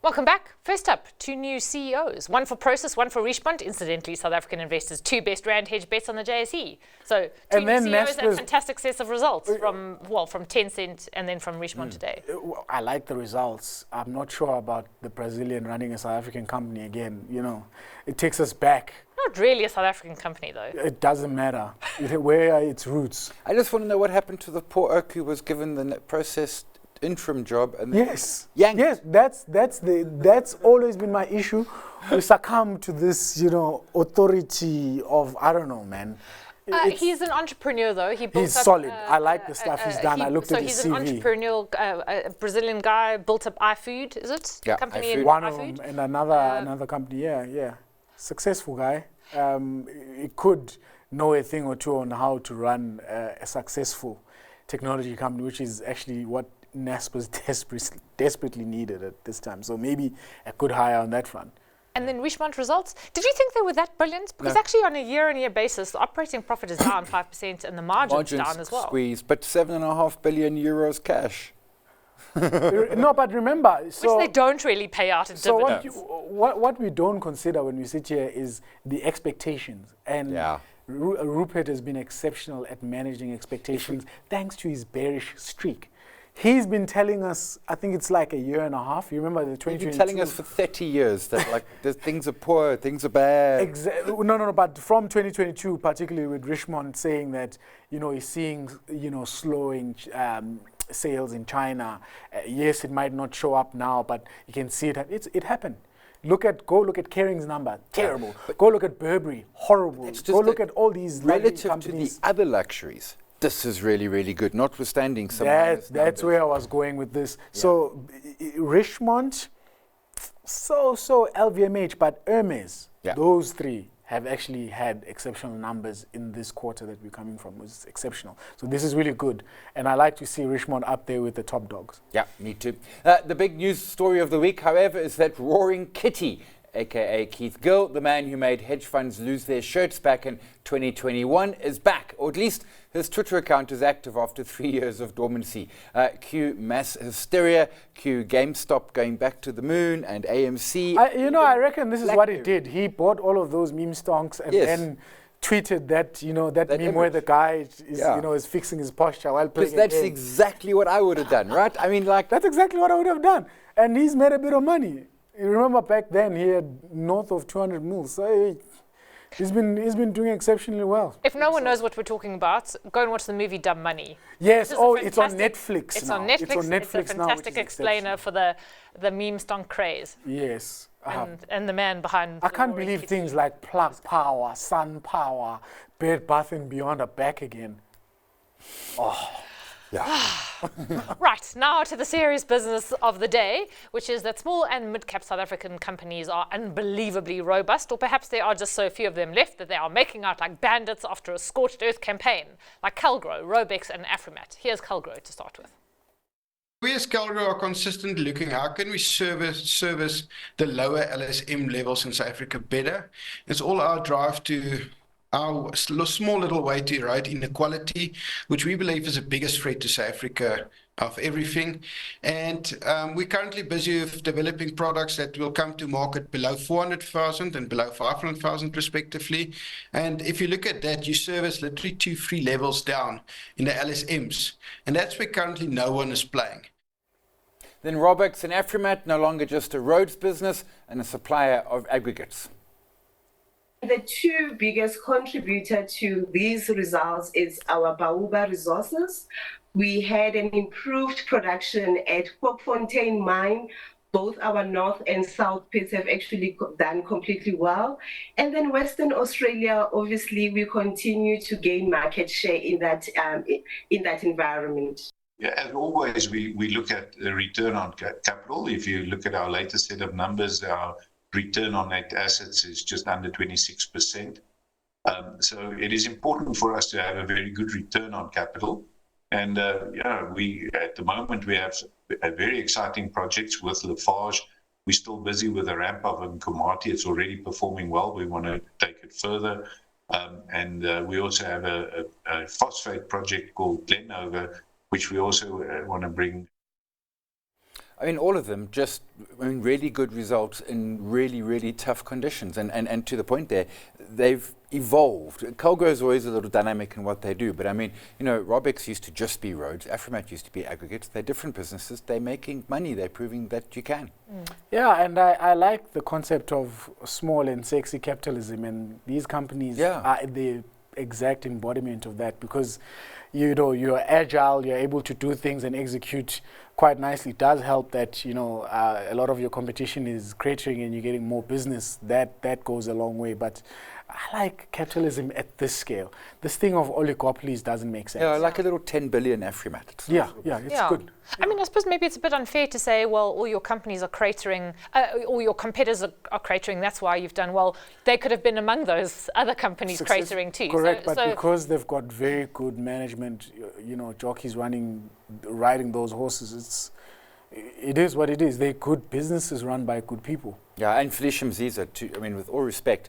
Welcome back. First up, two new CEOs. One for Prosus, one for Richemont. Incidentally, South African investors' two best rand hedge bets on the JSE. So two new CEOs and fantastic sets of results from Tencent and then from Richemont today. I like the results. I'm not sure about the Brazilian running a South African company again. You know, it takes us back. Not really a South African company, though. It doesn't matter. Where are its roots? I just want to know what happened to the poor oak who was given the processed interim job and yes, yanked. Yes, that's always been my issue. We succumb to this, authority of, I don't know, man. He's an entrepreneur, though. He's solid. I like the stuff he's done. I looked at his CV. So he's an entrepreneurial Brazilian guy, built up iFood, is it? Yeah, company in one iFood. of them, and another company. Yeah. Successful guy. He could know a thing or two on how to run a successful technology company, which is actually what Naspers desperately needed at this time. So maybe a good hire on that front. And then Richemont results. Did you think they were that brilliant? Because actually on a year-on-year basis, the operating profit is down 5% and the margin's down as well. Squeezed, but 7.5 billion euros cash. No, but remember... Which they don't really pay out in dividends. So what we don't consider when we sit here is the expectations. And Rupert has been exceptional at managing expectations thanks to his bearish streak. He's been telling us, I think it's like a year and a half. You remember the 2022? He's been telling us for 30 years that things are poor, things are bad. Exactly. No. But from 2022, particularly with Richemont saying that, he's seeing, slowing sales in China. Yes, it might not show up now, but you can see it. It happened. Go look at Kering's number, terrible. Go look at Burberry, horrible. Go look at all these relative companies. to the other luxuries. This is really, really good, notwithstanding some. That's where I was going with this. Yeah. So, Richemont, so LVMH, but Hermes, those three have actually had exceptional numbers in this quarter that we're coming from. It was exceptional. So this is really good. And I like to see Richemont up there with the top dogs. Yeah, me too. The big news story of the week, however, is that Roaring Kitty, a.k.a. Keith Gill, the man who made hedge funds lose their shirts back in 2021, is back, or at least his Twitter account is active after 3 years of dormancy. Cue mass hysteria, cue GameStop going back to the moon, and AMC. I reckon this is what he did. He bought all of those meme stonks and then tweeted that, that meme image where the guy is, is fixing his posture while playing. Because that's exactly what I would have done, right? I mean, that's exactly what I would have done. And he's made a bit of money. You remember back then he had north of 200 mils. So he's been doing exceptionally well. If no one knows what we're talking about, go and watch the movie Dumb Money. Yes, it's on Netflix. It's on Netflix. It's a fantastic explainer for the meme stonk craze. Yes. And the man behind. I can't believe things like Plug Power, Sun Power, Bed Bath & Beyond are back again. Oh. Yeah. Right, now to the serious business of the day, which is that small and mid-cap South African companies are unbelievably robust, or perhaps there are just so few of them left that they are making out like bandits after a scorched earth campaign, like Calgro, Robex and Afrimat. Here's Calgro to start with. We as Calgro are consistently looking how can we service the lower LSM levels in South Africa better. It's all our drive to our small little way to erode inequality, which we believe is the biggest threat to South Africa of everything. And we're currently busy with developing products that will come to market below 400,000 and below 500,000 respectively. And if you look at that, you service literally 2-3 levels down in the LSMs. And that's where currently no one is playing. Then Robex and Afrimat, no longer just a roads business and a supplier of aggregates. The two biggest contributor to these results is our Bauba resources. We had an improved production at Kookfontein mine. Both our north and south pits have actually done completely well. And then Western Australia, obviously, we continue to gain market share in that environment. Yeah, as always, we look at the return on capital. If you look at our latest set of numbers, our return on net assets is just under 26%. So it is important for us to have a very good return on capital. And we at the moment we have very exciting projects with Lafarge. We're still busy with the ramp up in Khumalo. It's already performing well. We want to take it further. And we also have a phosphate project called Glenova, which we also want to bring. I mean, all of them just really good results in really, really tough conditions. And to the point there, they've evolved. Calgro is always a little dynamic in what they do. But I mean, Robex used to just be roads. Afrimat used to be aggregates. They're different businesses. They're making money. They're proving that you can. Yeah, and I like the concept of small and sexy capitalism. And these companies are the exact embodiment of that, because you're agile, you're able to do things and execute quite nicely. It does help that a lot of your competition is cratering and you're getting more business. That goes a long way. But I like capitalism at this scale. This thing of oligopolies doesn't make sense. Yeah, like a little 10 billion Afrimat. It's good. I mean, I suppose maybe it's a bit unfair to say, well, all your companies are cratering, all your competitors are cratering, that's why you've done well. They could have been among those other companies cratering too. Correct, but because they've got very good management, jockeys riding those horses, it is what it is. They're good businesses run by good people. Yeah, and Felicia Mziza, with all respect,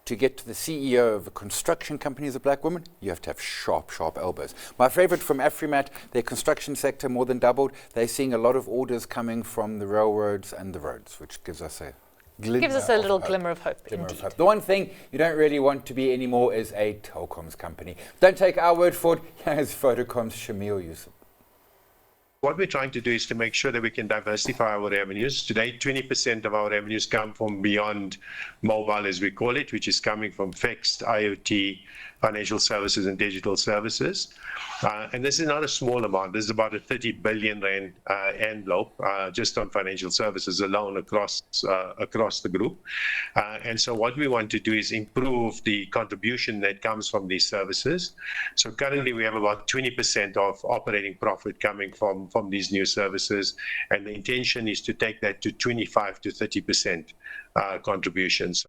to get to the CEO of a construction company as a black woman, you have to have sharp, sharp elbows. My favorite from Afrimat, their construction sector more than doubled. They're seeing a lot of orders coming from the railroads and the roads, which gives us a little glimmer of hope. The one thing you don't really want to be anymore is a telecoms company. Don't take our word for it. Here's Vodacom's Shamil Yusuf. What we're trying to do is to make sure that we can diversify our revenues. Today, 20% of our revenues come from beyond mobile, as we call it, which is coming from fixed, IoT, financial services, and digital services. And this is not a small amount. This is about a 30 billion rand envelope just on financial services alone across the group. And so what we want to do is improve the contribution that comes from these services. So currently we have about 20% of operating profit coming from these new services. And the intention is to take that to 25 to 30% contributions.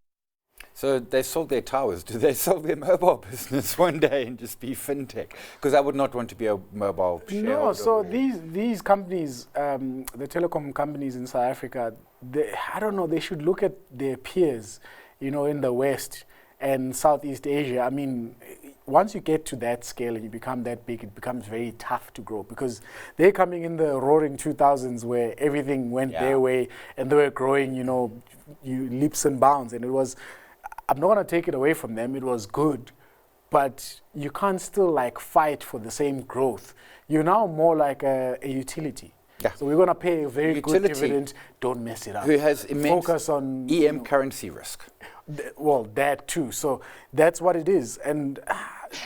So they sold their towers. Do they sell their mobile business one day and just be fintech? Because I would not want to be a mobile shareholder. No, so these companies, the telecom companies in South Africa, I don't know, they should look at their peers, in the West and Southeast Asia. I mean, once you get to that scale and you become that big, it becomes very tough to grow, because they're coming in the roaring 2000s where everything went their way and they were growing, leaps and bounds. And it was, I'm not going to take it away from them. It was good, but you can't still fight for the same growth. You're now more like a utility. Yeah. So we're going to pay a very good dividend. Don't mess it up. Who has immense focus on EM currency risk. Well, that too. So that's what it is. And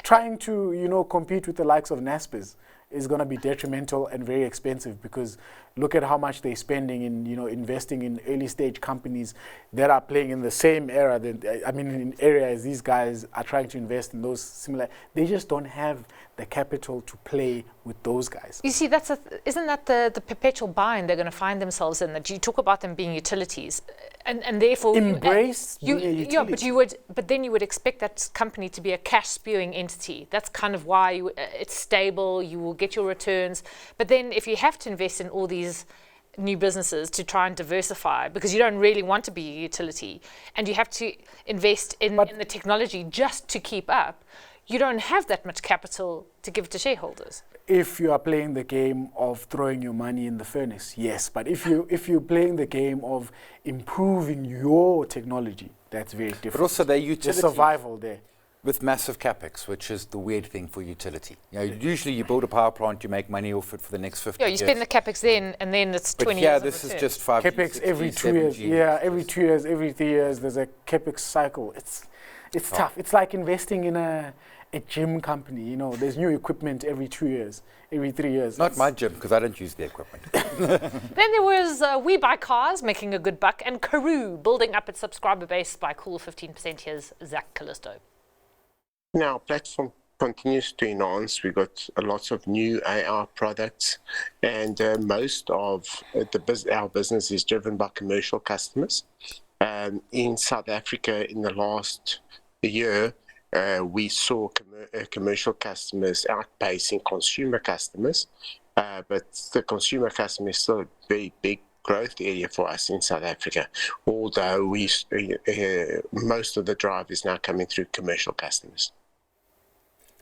trying to, compete with the likes of Naspers is going to be detrimental and very expensive, because look at how much they're spending in, investing in early stage companies that are playing in the same area in area as these guys are trying to invest in those similar. They just don't have the capital to play with those guys. You see, isn't that the perpetual bind they're going to find themselves in? That you talk about them being utilities, and therefore embrace yeah, but then you would expect that company to be a cash spewing entity. That's kind of why it's stable. You will get your returns, but then if you have to invest in all these new businesses to try and diversify, because you don't really want to be a utility, and you have to invest in the technology just to keep up, you don't have that much capital to give to shareholders. If you are playing the game of throwing your money in the furnace, yes. But if you're playing the game of improving your technology, that's very different. But also the utility. The survival there. With massive capex, which is the weird thing for utility. Usually you build a power plant, you make money off it for the next 50 years. Yeah, you spend the capex then, and then it's 20 years. Yeah, this is just 5 capex years. Every 2 years. Yeah, every 2 years, every 3 years, there's a capex cycle. It's tough. It's like investing in a gym company. There's new equipment every 2 years, every 3 years. Not my gym, because I don't use the equipment. Then there was We Buy Cars making a good buck, and Karoo building up its subscriber base by cool 15%. Here's Zach Callisto. Our platform continues to enhance. We got lots of new AR products, and most of our business is driven by commercial customers. In South Africa, in the last year, we saw commercial customers outpacing consumer customers, but the consumer customer is still a very big growth area for us in South Africa, although most of the drive is now coming through commercial customers.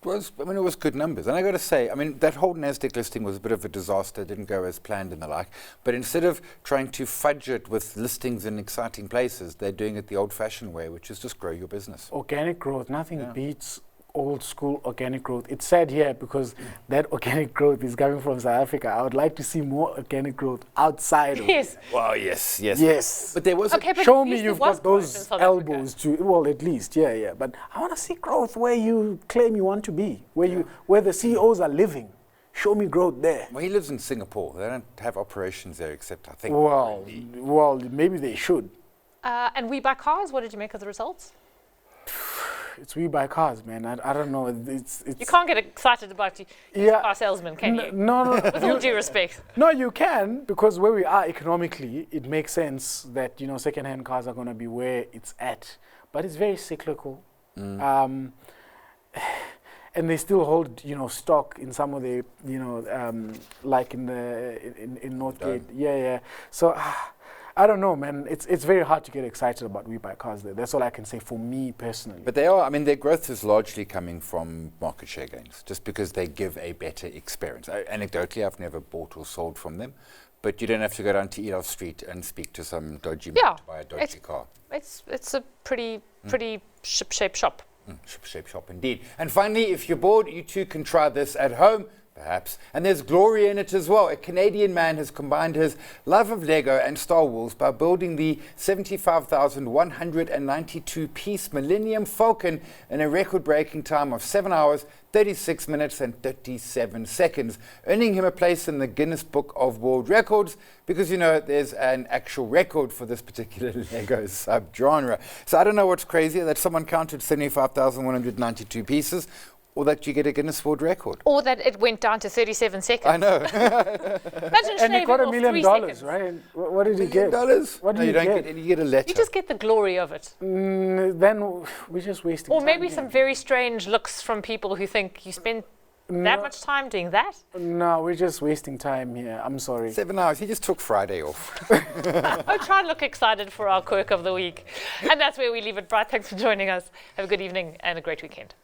It was good numbers. And I got to say, that whole Nasdaq listing was a bit of a disaster, didn't go as planned and the like. But instead of trying to fudge it with listings in exciting places, they're doing it the old-fashioned way, which is just grow your business. Organic growth, nothing beats old school organic growth. It's sad here because that organic growth is coming from South Africa. I would like to see more organic growth outside of Yes. Well, yes. But there was Okay, but show at me least you've there was got growth in those South elbows Africa. to, well, at least, yeah. But I want to see growth where you claim you want to be, where the CEOs are living. Show me growth there. Well, he lives in Singapore. They don't have operations there except, I think. Well, maybe they should. And We Buy Cars, what did you make of the results? It's We Buy Cars, man. I don't know. It's You can't get excited about car salesmen, can you? No. With all due respect. No, you can, because where we are economically, it makes sense that, second-hand cars are going to be where it's at. But it's very cyclical. And they still hold, stock in some of the, like in Northgate. Yeah. So I don't know, man. It's very hard to get excited about We Buy Cars there. That's all I can say for me personally. But they are, their growth is largely coming from market share gains, just because they give a better experience. Anecdotally, I've never bought or sold from them, but you don't have to go down to Elof Street and speak to some dodgy man to buy a dodgy car. It's a pretty ship-shape shop. Ship-shape shop indeed. And finally, if you're bored, you too can try this at home. Perhaps. And there's glory in it as well. A Canadian man has combined his love of Lego and Star Wars by building the 75,192-piece Millennium Falcon in a record-breaking time of 7 hours, 36 minutes and 37 seconds, earning him a place in the Guinness Book of World Records because, there's an actual record for this particular Lego sub-genre. So I don't know what's crazier, that someone counted 75,192 pieces, or that you get a Guinness World Record. Or that it went down to 37 seconds. I know. Imagine And you got $1 million, 3 seconds. right? What did you get? $1 What do no, you you don't get? get any, you get a letter. You just get the glory of it. Then we're just wasting Or time maybe here. some very strange looks from people who think you spend that much time doing that. No, we're just wasting time here. I'm sorry. 7 hours. He just took Friday off. Oh, try and look excited for our quirk of the week. And that's where we leave it. Bright, thanks for joining us. Have a good evening and a great weekend.